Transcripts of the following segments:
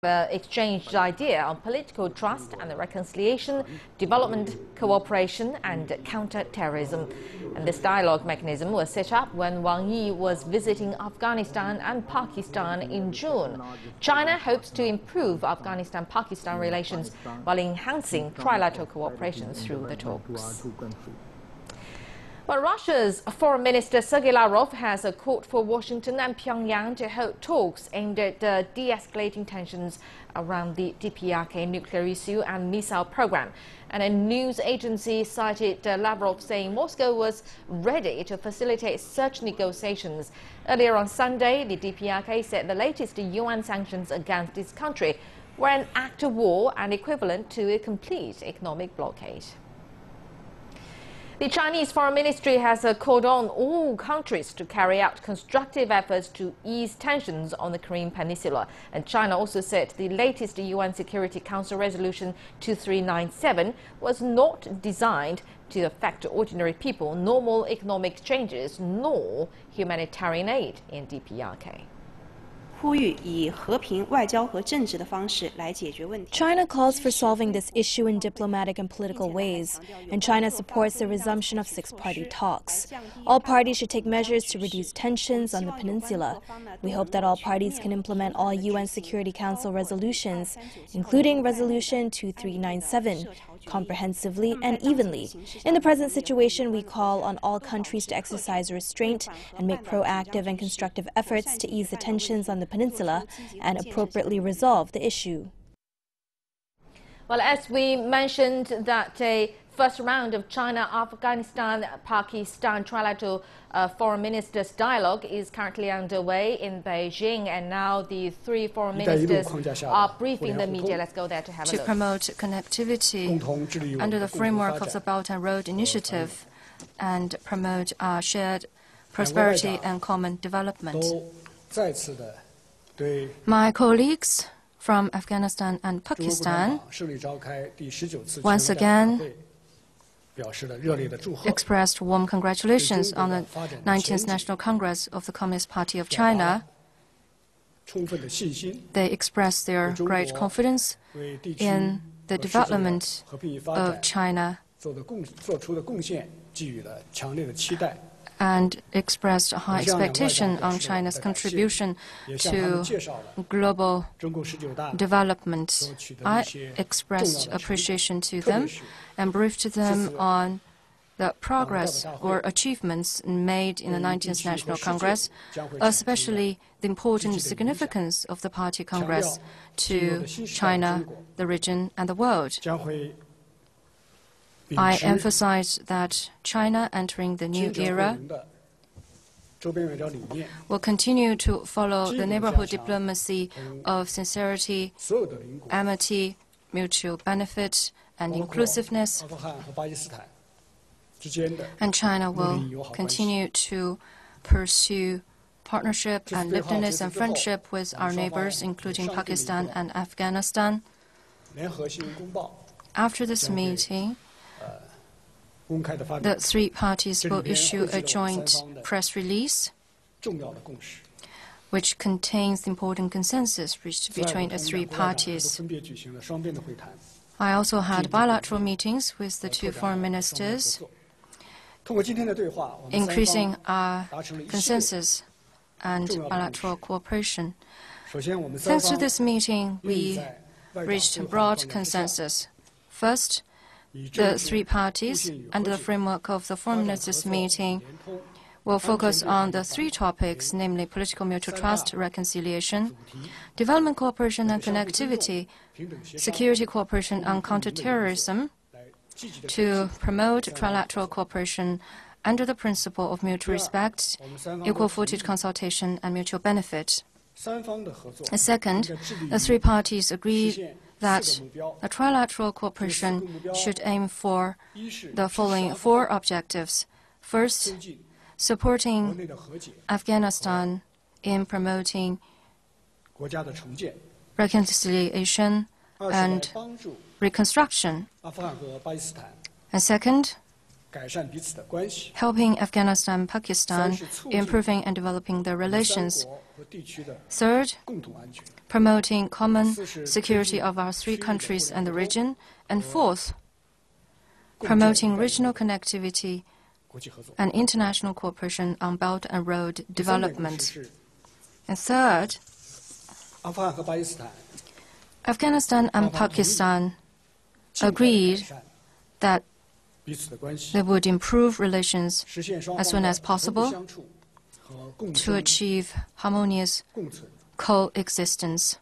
exchanged ideas on political trust and reconciliation, development cooperation and counter-terrorism. And this dialogue mechanism was set up when Wang Yi was visiting Afghanistan and Pakistan in June. China hopes to improve Afghanistan-Pakistan relations while enhancing trilateral cooperation through the talks. Well, Russia's Foreign Minister Sergei Lavrov has called for Washington and Pyongyang to hold talks aimed at de-escalating tensions around the DPRK nuclear issue and missile program. And a news agency cited Lavrov saying Moscow was ready to facilitate such negotiations. Earlier on Sunday, the DPRK said the latest UN sanctions against its country were an act of war and equivalent to a complete economic blockade. The Chinese Foreign Ministry has called on all countries to carry out constructive efforts to ease tensions on the Korean Peninsula. And China also said the latest UN Security Council Resolution 2397 was not designed to affect ordinary people, normal economic exchanges, nor humanitarian aid in DPRK. China calls for solving this issue in diplomatic and political ways, and China supports the resumption of six-party talks. All parties should take measures to reduce tensions on the peninsula. We hope that all parties can implement all UN Security Council resolutions, including Resolution 2397, comprehensively and evenly. In the present situation, we call on all countries to exercise restraint and make proactive and constructive efforts to ease the tensions on the peninsula and appropriately resolve the issue. Well, as we mentioned, that a first round of China, Afghanistan, Pakistan trilateral foreign ministers dialogue is currently underway in Beijing, and now the three foreign ministers are briefing the media. Let's go there to have a look. To promote connectivity under the framework of the Belt and Road Initiative and promote shared prosperity and common development. My colleagues from Afghanistan and Pakistan once again expressed warm congratulations on the 19th National Congress of the Communist Party of China. They expressed their great confidence in the development of China and expressed a high expectation on China's contribution to global development. I expressed appreciation to them and briefed them on the progress or achievements made in the 19th National Congress, especially the important significance of the Party Congress to China, the region, and the world. I emphasize that China entering the new era will continue to follow the neighborhood diplomacy of sincerity, amity, mutual benefit, and inclusiveness. And China will continue to pursue partnership and liveliness and friendship with our neighbors, including Pakistan and Afghanistan. After this meeting, the three parties will issue a joint press release which contains the important consensus reached between the three parties. I also had bilateral meetings with the two foreign ministers, increasing our consensus and bilateral cooperation. Thanks to this meeting, we reached a broad consensus. First, the three parties, under the framework of the foreign ministers' meeting, will focus on the three topics, namely political mutual trust, reconciliation, development cooperation and connectivity, security cooperation and counterterrorism, to promote trilateral cooperation under the principle of mutual respect, equal-footed consultation, and mutual benefit. Second, the three parties agreed that the trilateral cooperation should aim for the following four objectives. First, supporting Afghanistan in promoting reconciliation and reconstruction. And second, helping Afghanistan-Pakistan, improving and developing their relations. Third, promoting common security of our three countries and the region. And fourth, promoting regional connectivity and international cooperation on Belt and Road development. And third, Afghanistan and Pakistan agreed that they would improve relations as soon as possible to achieve harmonious coexistence.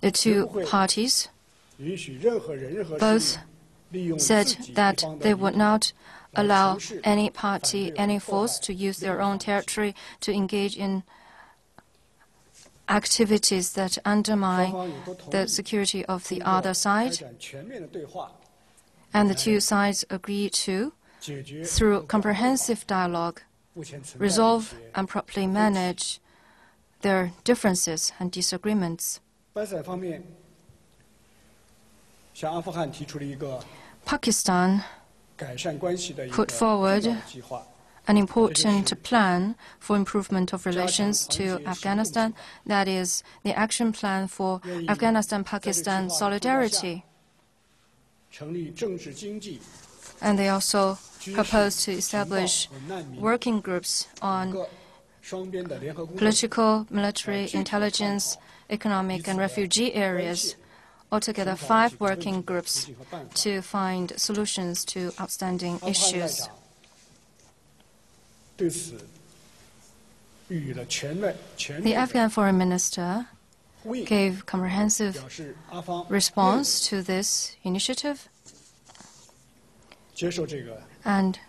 The two parties both said that they would not allow any party, any force to use their own territory to engage in activities that undermine the security of the other side. And the two sides agreed to, through comprehensive dialogue, resolve and properly manage their differences and disagreements. Pakistan put forward an important plan for improvement of relations to Afghanistan, that is, the action plan for Afghanistan-Pakistan solidarity. And they also proposed to establish working groups on political, military, intelligence, economic, and refugee areas, altogether 5 working groups to find solutions to outstanding issues. The Afghan foreign minister gave comprehensive response to this initiative and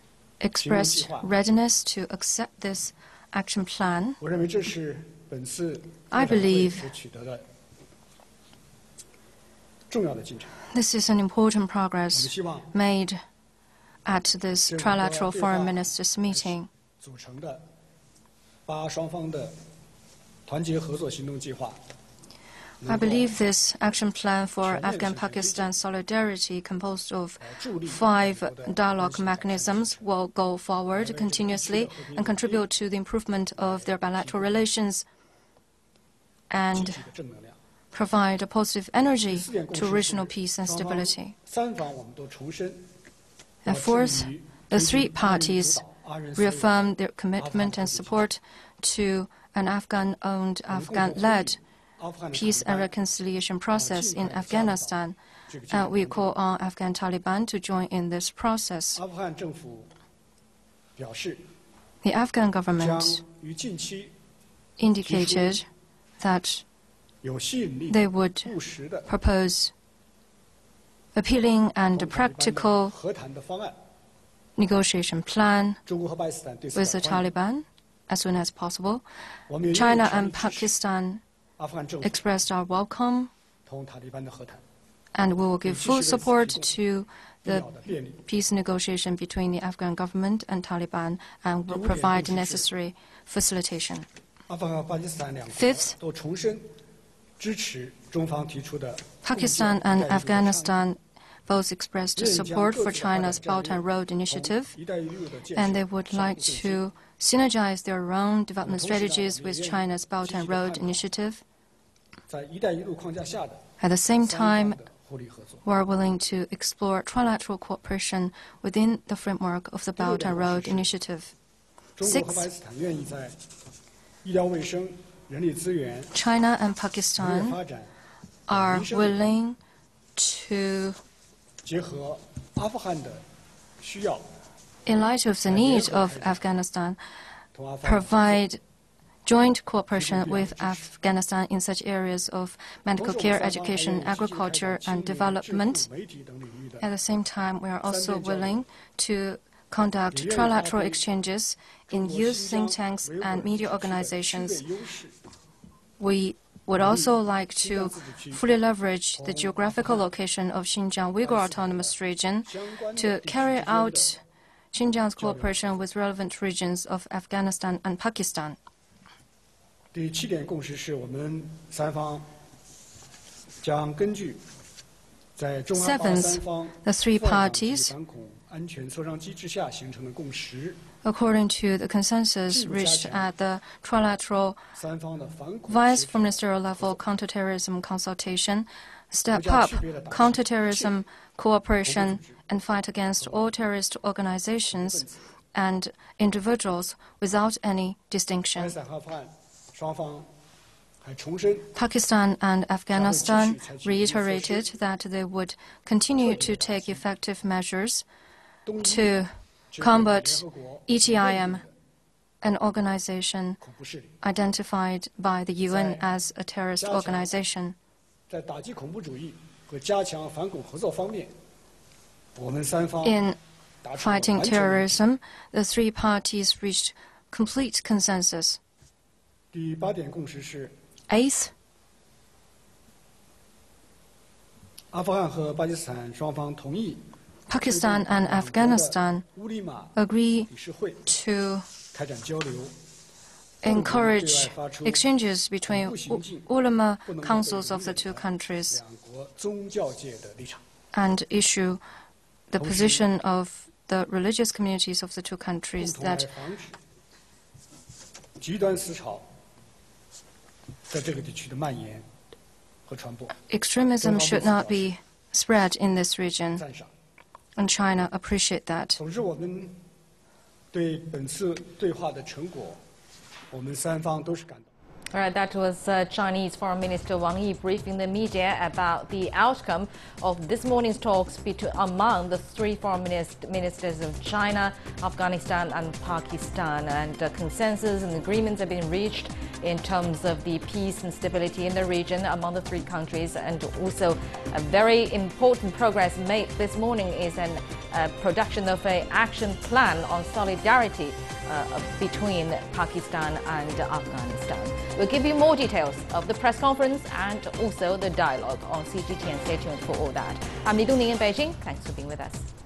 expressed readiness to accept this action plan. I believe this is an important progress made at this trilateral foreign ministers meeting. I believe this action plan for Afghan-Pakistan solidarity, composed of 5 dialogue mechanisms, will go forward continuously and contribute to the improvement of their bilateral relations and provide a positive energy to regional peace and stability. And fourth, the 3 parties reaffirmed their commitment and support to an Afghan-owned, Afghan-led peace and reconciliation process in Afghanistan. And we call on Afghan Taliban to join in this process. The Afghan government indicated that they would propose appealing and practical negotiation plan with the Taliban as soon as possible. China and Pakistan expressed our welcome, and we will give full support to the peace negotiation between the Afghan government and Taliban and will provide necessary facilitation. Fifth, Pakistan and Afghanistan both expressed support for China's Belt and Road initiative, and they would like to synergize their own development strategies with China's Belt and Road initiative. At the same time, we are willing to explore trilateral cooperation within the framework of the Belt and Road initiative. Sixth, China and Pakistan are willing to, in light of the needs of Afghanistan, provide joint cooperation with Afghanistan in such areas of medical care, education, agriculture, and development. At the same time, we are also willing to conduct trilateral exchanges in youth think tanks and media organizations. We would also like to fully leverage the geographical location of Xinjiang Uyghur Autonomous Region to carry out Xinjiang's cooperation with relevant regions of Afghanistan and Pakistan. 第7点共识是我们3方将根据 Seventh, the three parties, according to the consensus reached at the trilateral vice-ministerial level counterterrorism consultation, step up counterterrorism cooperation and fight against all terrorist organizations and individuals without any distinction. Pakistan and Afghanistan reiterated that they would continue to take effective measures to combat ETIM, an organization identified by the UN as a terrorist organization. In fighting terrorism, the three parties reached complete consensus. Eighth, Pakistan and Afghanistan agree to encourage exchanges between ulama councils of the two countries and issue the position of the religious communities of the two countries that extremism should not be spread in this region, and China appreciates that. All right, that was Chinese Foreign Minister Wang Yi briefing the media about the outcome of this morning's talks among the three foreign ministers of China, Afghanistan and Pakistan. And consensus and agreements have been reached in terms of the peace and stability in the region among the three countries. And also a very important progress made this morning is a production of an action plan on solidarity between Pakistan and Afghanistan. We'll give you more details of the press conference and also the dialogue on CGTN. Stay tuned for all that. I'm Li Dongning in Beijing. Thanks for being with us.